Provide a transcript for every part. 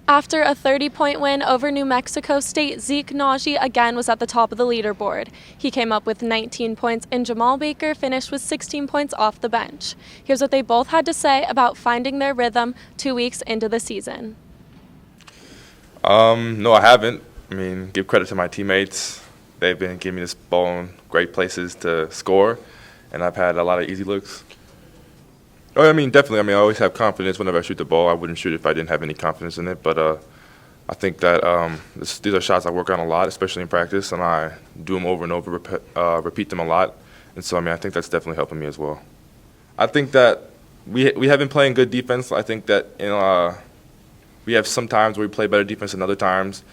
After a 30-point win over New Mexico State, Zeke Nnaji again was at the top of the leaderboard. He came up with 19 points and Jemarl Baker finished with 16 points off the bench. Here's what they both had to say about finding their rhythm 2 weeks into the season. No, I haven't. I mean, give credit to my teammates. They've been giving me this ball in great places to score, and I've had a lot of easy looks. Oh, I mean, definitely. I mean, I always have confidence whenever I shoot the ball. I wouldn't shoot if I didn't have any confidence in it. But I think that these are shots I work on a lot, especially in practice, and I do them over and over, repeat them a lot. And so, I mean, I think that's definitely helping me as well. I think that we have been playing good defense. I think that we have some times where we play better defense than other times.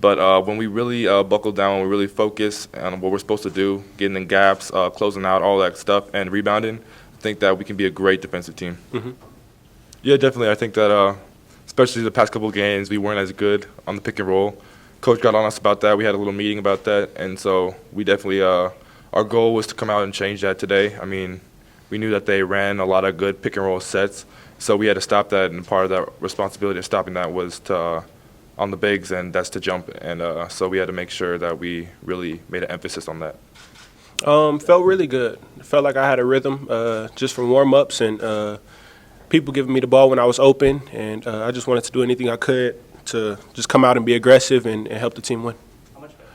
But when we really buckle down, when we really focus on what we're supposed to do, getting in gaps, closing out, all that stuff, and rebounding, I think that we can be a great defensive team. Mm-hmm. Yeah, definitely. I think that especially the past couple of games, we weren't as good on the pick and roll. Coach got on us about that. We had a little meeting about that. And so we definitely our goal was to come out and change that today. I mean, we knew that they ran a lot of good pick and roll sets, so we had to stop that. And part of that responsibility of stopping that was to on the bigs, and that's to jump. And so we had to make sure that we really made an emphasis on that. Felt really good. Felt like I had a rhythm just from warm-ups and people giving me the ball when I was open. And I just wanted to do anything I could to just come out and be aggressive and help the team win.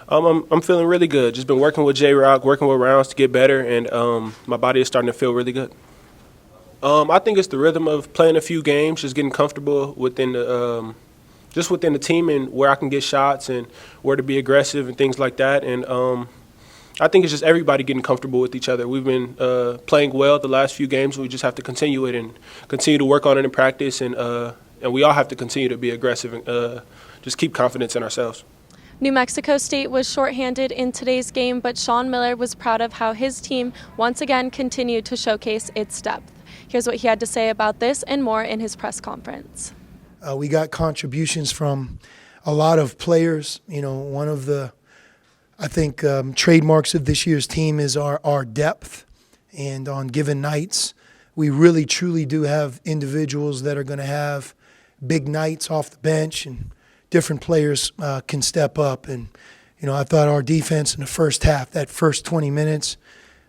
I'm feeling really good. Just been working with J-Rock, working with rounds to get better, and my body is starting to feel really good. I think it's the rhythm of playing a few games, just getting comfortable within the team and where I can get shots and where to be aggressive and things like that. And I think it's just everybody getting comfortable with each other. We've been playing well the last few games. We just have to continue it and continue to work on it in practice. And we all have to continue to be aggressive and just keep confidence in ourselves. New Mexico State was shorthanded in today's game, but Sean Miller was proud of how his team once again continued to showcase its depth. Here's what he had to say about this and more in his press conference. We got contributions from a lot of players. You know, one of the, I think, trademarks of this year's team is our depth. And on given nights, we really, truly do have individuals that are going to have big nights off the bench, and different players can step up. And, you know, I thought our defense in the first half, that first 20 minutes,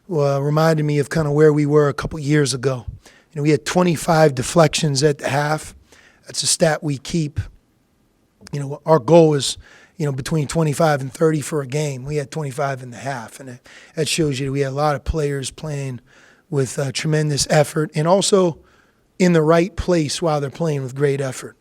reminded me of kind of where we were a couple years ago. You know, we had 25 deflections at the half. That's a stat we keep. You know, our goal is, you know, between 25 and 30 for a game. We had 25 in the half, and that shows you we had a lot of players playing with tremendous effort and also in the right place while they're playing with great effort.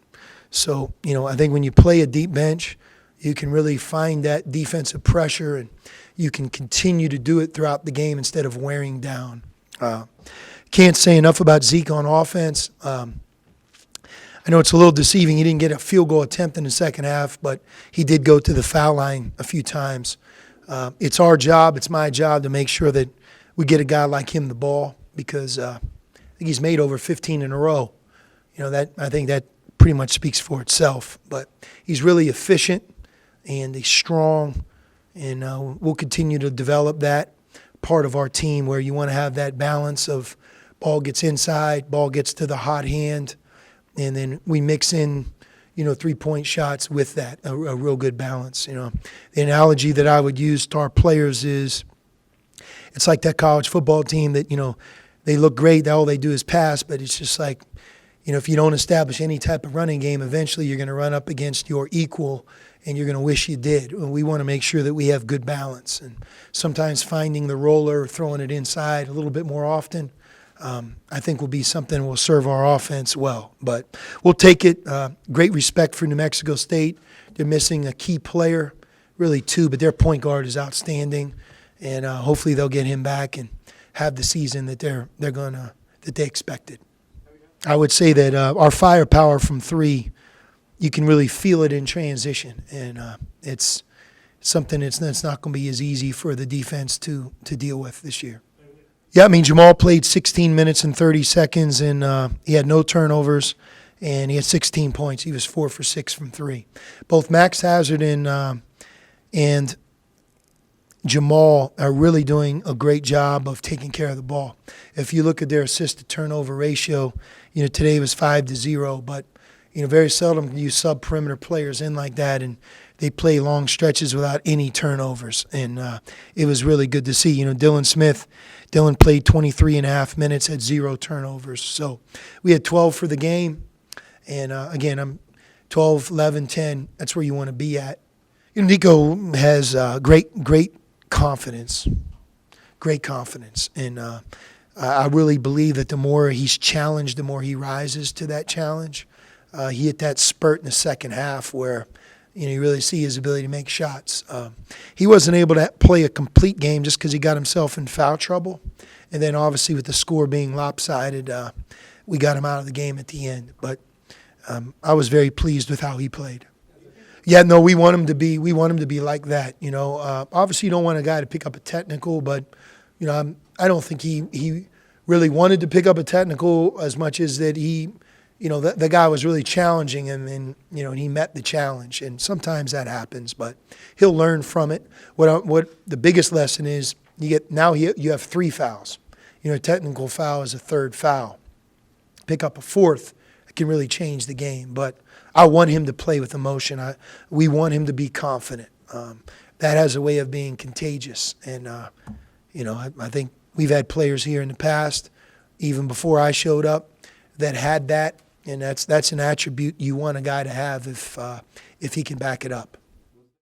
So, you know, I think when you play a deep bench, you can really find that defensive pressure, and you can continue to do it throughout the game instead of wearing down. Can't say enough about Zeke on offense. I know it's a little deceiving. He didn't get a field goal attempt in the second half, but he did go to the foul line a few times. It's our job, it's my job to make sure that we get a guy like him the ball, because I think he's made over 15 in a row. You know, I think that pretty much speaks for itself. But he's really efficient and he's strong, and we'll continue to develop that part of our team where you want to have that balance of ball gets inside, ball gets to the hot hand, and then we mix in, you know, three-point shots with that, a real good balance. You know, the analogy that I would use to our players is it's like that college football team that, you know, they look great, all they do is pass, but it's just like, you know, if you don't establish any type of running game, eventually you're going to run up against your equal and you're going to wish you did. We want to make sure that we have good balance, and sometimes finding the roller, throwing it inside a little bit more often, I think will be something that will serve our offense well. But we'll take it. Great respect for New Mexico State. They're missing a key player, really two, but their point guard is outstanding, and hopefully they'll get him back and have the season that they expected. I would say that our firepower from three, you can really feel it in transition, and it's something that's not going to be as easy for the defense to deal with this year. Yeah, I mean, Jemarl played 16 minutes and 30 seconds, and he had no turnovers, and he had 16 points. He was 4 for 6 from three. Both Max Hazard and Jemarl are really doing a great job of taking care of the ball. If you look at their assist-to-turnover ratio, you know, today was 5-0, but very seldom you sub perimeter players in like that, and they play long stretches without any turnovers. And it was really good to see. Dylan played 23 and a half minutes, had 0 turnovers. So we had 12 for the game. And again, I'm 12, 11, 10. That's where you want to be at. Nico has great confidence. Great confidence. And I really believe that the more he's challenged, the more he rises to that challenge. He hit that spurt in the second half where you really see his ability to make shots. He wasn't able to play a complete game just because he got himself in foul trouble. And then obviously with the score being lopsided, we got him out of the game at the end. But I was very pleased with how he played. Yeah, no, we want him to be like that. Obviously you don't want a guy to pick up a technical, but I don't think he really wanted to pick up a technical as much as that he. The guy was really challenging him, and he met the challenge. And sometimes that happens, but he'll learn from it. What the biggest lesson is, you have 3 fouls. A technical foul is a 3rd foul. Pick up a 4th, it can really change the game. But I want him to play with emotion. We want him to be confident. That has a way of being contagious. And I think we've had players here in the past, even before I showed up, that had that. And that's an attribute you want a guy to have if he can back it up.